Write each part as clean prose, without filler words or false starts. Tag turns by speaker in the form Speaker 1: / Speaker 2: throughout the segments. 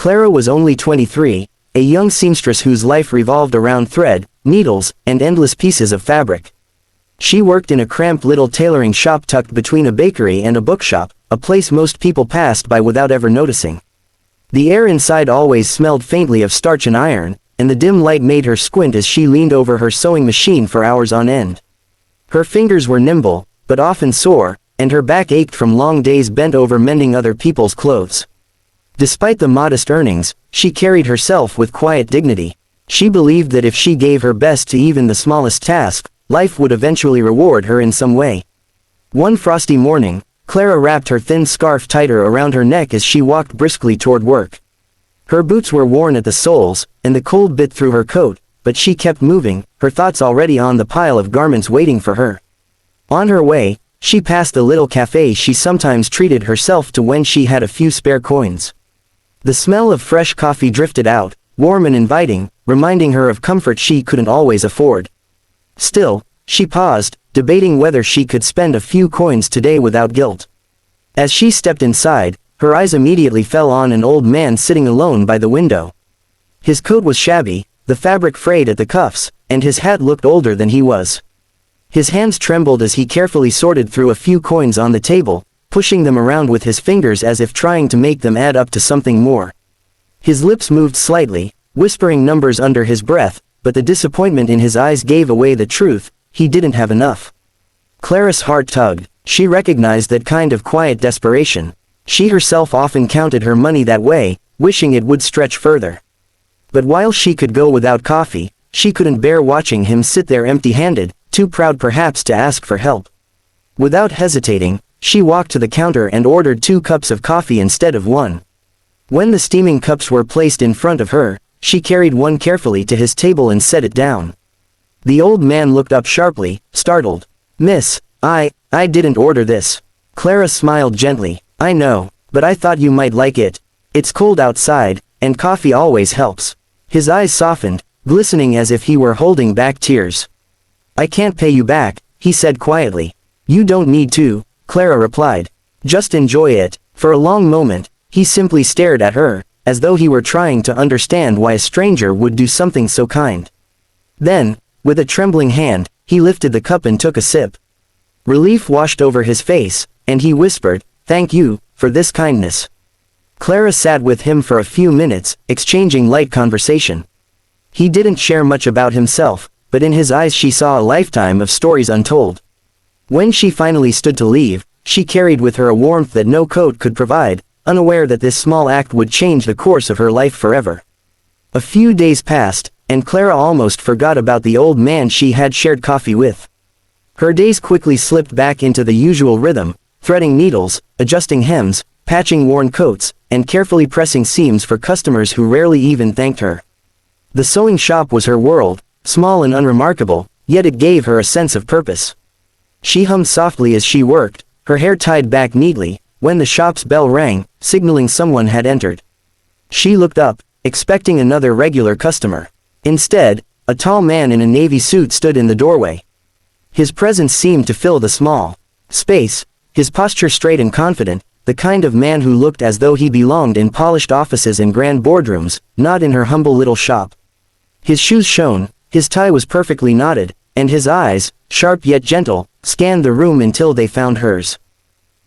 Speaker 1: Clara was only 23, a young seamstress whose life revolved around thread, needles, and endless pieces of fabric. She worked in a cramped little tailoring shop tucked between a bakery and a bookshop, a place most people passed by without ever noticing. The air inside always smelled faintly of starch and iron, and the dim light made her squint as she leaned over her sewing machine for hours on end. Her fingers were nimble, but often sore, and her back ached from long days bent over mending other people's clothes. Despite the modest earnings, she carried herself with quiet dignity. She believed that if she gave her best to even the smallest task, life would eventually reward her in some way. One frosty morning, Clara wrapped her thin scarf tighter around her neck as she walked briskly toward work. Her boots were worn at the soles, and the cold bit through her coat, but she kept moving, her thoughts already on the pile of garments waiting for her. On her way, she passed the little cafe she sometimes treated herself to when she had a few spare coins. The smell of fresh coffee drifted out, warm and inviting, reminding her of comfort she couldn't always afford. Still, she paused, debating whether she could spend a few coins today without guilt. As she stepped inside, her eyes immediately fell on an old man sitting alone by the window. His coat was shabby, the fabric frayed at the cuffs, and his hat looked older than he was. His hands trembled as he carefully sorted through a few coins on the table, pushing them around with his fingers as if trying to make them add up to something more. His lips moved slightly, whispering numbers under his breath, but the disappointment in his eyes gave away the truth: he didn't have enough. Clara's heart tugged. She recognized that kind of quiet desperation. She herself often counted her money that way, wishing it would stretch further. But while she could go without coffee, she couldn't bear watching him sit there empty-handed, too proud perhaps to ask for help. Without hesitating, she walked to the counter and ordered 2 cups of coffee instead of 1. When the steaming cups were placed in front of her, she carried one carefully to his table and set it down. The old man looked up sharply, startled. "Miss, I didn't order this." Clara smiled gently. "I know, but I thought you might like it. It's cold outside, and coffee always helps." His eyes softened, glistening as if he were holding back tears. "I can't pay you back," he said quietly. "You don't need to," Clara replied. "Just enjoy it." For a long moment, he simply stared at her, as though he were trying to understand why a stranger would do something so kind. Then, with a trembling hand, he lifted the cup and took a sip. Relief washed over his face, and he whispered, "Thank you, for this kindness." Clara sat with him for a few minutes, exchanging light conversation. He didn't share much about himself, but in his eyes she saw a lifetime of stories untold. When she finally stood to leave, she carried with her a warmth that no coat could provide, unaware that this small act would change the course of her life forever. A few days passed, and Clara almost forgot about the old man she had shared coffee with. Her days quickly slipped back into the usual rhythm, threading needles, adjusting hems, patching worn coats, and carefully pressing seams for customers who rarely even thanked her. The sewing shop was her world, small and unremarkable, yet it gave her a sense of purpose. She hummed softly as she worked, her hair tied back neatly, when the shop's bell rang, signaling someone had entered. She looked up, expecting another regular customer. Instead, a tall man in a navy suit stood in the doorway. His presence seemed to fill the small space, his posture straight and confident, the kind of man who looked as though he belonged in polished offices and grand boardrooms, not in her humble little shop. His shoes shone, his tie was perfectly knotted, and his eyes, sharp yet gentle, scanned the room until they found hers.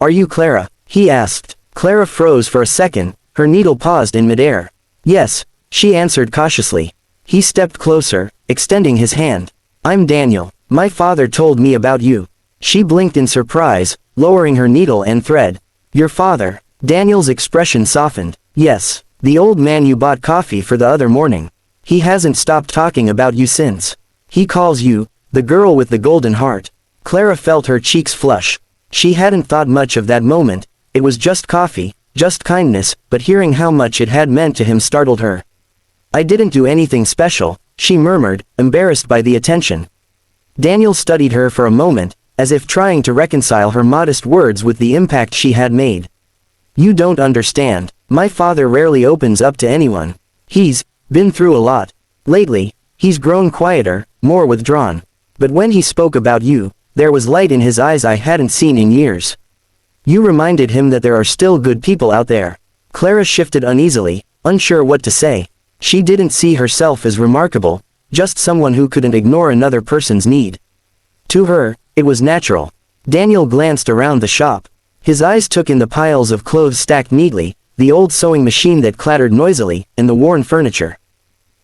Speaker 1: "Are you Clara?" he asked. Clara froze for a second, her needle paused in midair. "Yes," she answered cautiously. He stepped closer, extending his hand. "I'm Daniel. My father told me about you." She blinked in surprise, lowering her needle and thread. "Your father?" Daniel's expression softened. "Yes, the old man you bought coffee for the other morning. He hasn't stopped talking about you since. He calls you, the girl with the golden heart." Clara felt her cheeks flush. She hadn't thought much of that moment, it was just coffee, just kindness, but hearing how much it had meant to him startled her. "I didn't do anything special," she murmured, embarrassed by the attention. Daniel studied her for a moment, as if trying to reconcile her modest words with the impact she had made. "You don't understand. My father rarely opens up to anyone. He's been through a lot. Lately, he's grown quieter, more withdrawn. But when he spoke about you, there was light in his eyes I hadn't seen in years. You reminded him that there are still good people out there." Clara shifted uneasily, unsure what to say. She didn't see herself as remarkable, just someone who couldn't ignore another person's need. To her, it was natural. Daniel glanced around the shop. His eyes took in the piles of clothes stacked neatly, the old sewing machine that clattered noisily, and the worn furniture.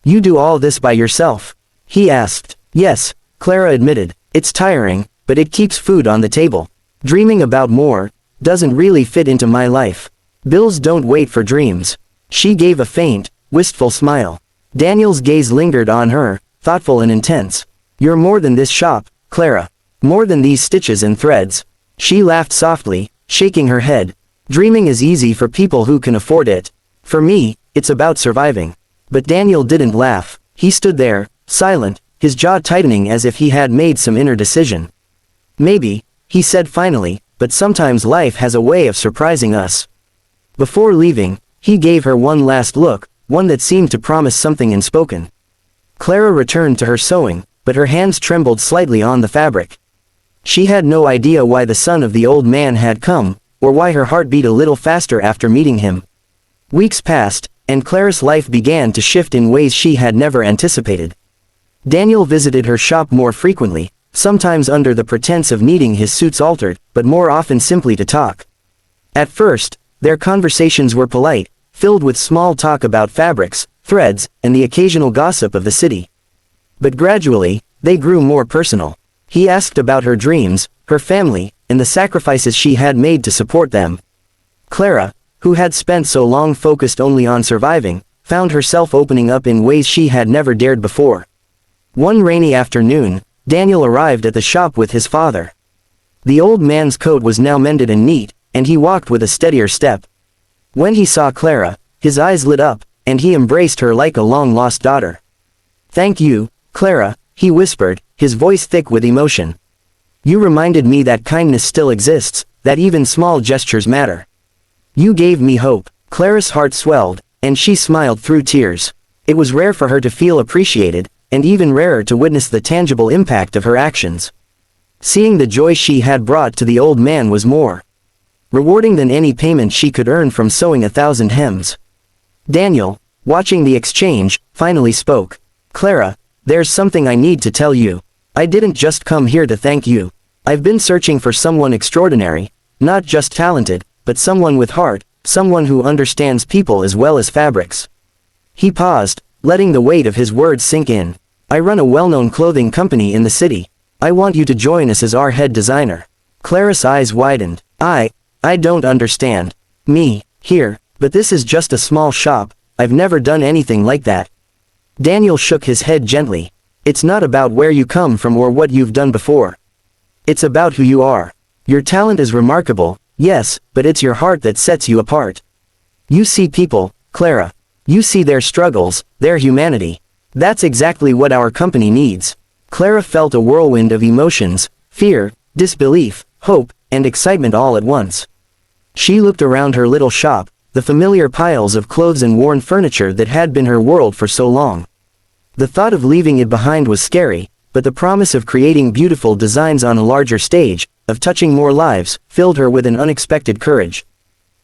Speaker 1: "You do all this by yourself?" he asked. "Yes," Clara admitted. "It's tiring, but it keeps food on the table. Dreaming about more doesn't really fit into my life. Bills don't wait for dreams." She gave a faint, wistful smile. Daniel's gaze lingered on her, thoughtful and intense. "You're more than this shop, Clara. More than these stitches and threads." She laughed softly, shaking her head. "Dreaming is easy for people who can afford it. For me, it's about surviving." But Daniel didn't laugh. He stood there, silent, his jaw tightening as if he had made some inner decision. "Maybe," he said finally, "but sometimes life has a way of surprising us." Before leaving, he gave her one last look, one that seemed to promise something unspoken. Clara returned to her sewing, but her hands trembled slightly on the fabric. She had no idea why the son of the old man had come, or why her heart beat a little faster after meeting him. Weeks passed, and Clara's life began to shift in ways she had never anticipated. Daniel visited her shop more frequently, sometimes under the pretense of needing his suits altered, but more often simply to talk. At first, their conversations were polite, filled with small talk about fabrics, threads, and the occasional gossip of the city. But gradually, they grew more personal. He asked about her dreams, her family, and the sacrifices she had made to support them. Clara, who had spent so long focused only on surviving, found herself opening up in ways she had never dared before. One rainy afternoon, Daniel arrived at the shop with his father. The old man's coat was now mended and neat, and he walked with a steadier step. When he saw Clara, his eyes lit up, and he embraced her like a long-lost daughter. "Thank you, Clara," he whispered, his voice thick with emotion. "You reminded me that kindness still exists, that even small gestures matter. You gave me hope." Clara's heart swelled, and she smiled through tears. It was rare for her to feel appreciated, and even rarer to witness the tangible impact of her actions. Seeing the joy she had brought to the old man was more rewarding than any payment she could earn from sewing 1,000 hems. Daniel, watching the exchange, finally spoke. "Clara, there's something I need to tell you. I didn't just come here to thank you. I've been searching for someone extraordinary, not just talented, but someone with heart, someone who understands people as well as fabrics." He paused, letting the weight of his words sink in. "I run a well-known clothing company in the city. I want you to join us as our head designer." Clara's eyes widened. I don't understand. Me, here, but this is just a small shop, I've never done anything like that." Daniel shook his head gently. "It's not about where you come from or what you've done before. It's about who you are. Your talent is remarkable, yes, but it's your heart that sets you apart. You see people, Clara. You see their struggles, their humanity. That's exactly what our company needs." Clara felt a whirlwind of emotions, fear, disbelief, hope, and excitement all at once. She looked around her little shop, the familiar piles of clothes and worn furniture that had been her world for so long. The thought of leaving it behind was scary, but the promise of creating beautiful designs on a larger stage, of touching more lives, filled her with an unexpected courage.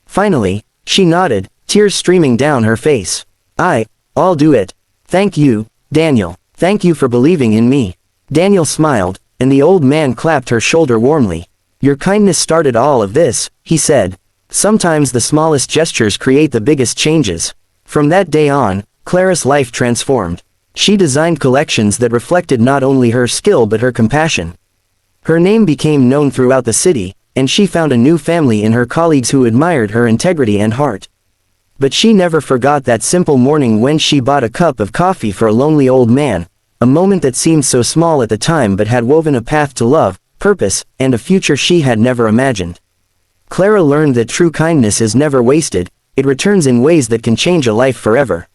Speaker 1: Finally, she nodded, tears streaming down her face. I'll do it. Thank you, Daniel. Thank you for believing in me." Daniel smiled, and the old man clapped her shoulder warmly. "Your kindness started all of this," he said. "Sometimes the smallest gestures create the biggest changes." From that day on, Clara's life transformed. She designed collections that reflected not only her skill but her compassion. Her name became known throughout the city, and she found a new family in her colleagues who admired her integrity and heart. But she never forgot that simple morning when she bought a cup of coffee for a lonely old man, a moment that seemed so small at the time but had woven a path to love, purpose, and a future she had never imagined. Clara learned that true kindness is never wasted, it returns in ways that can change a life forever.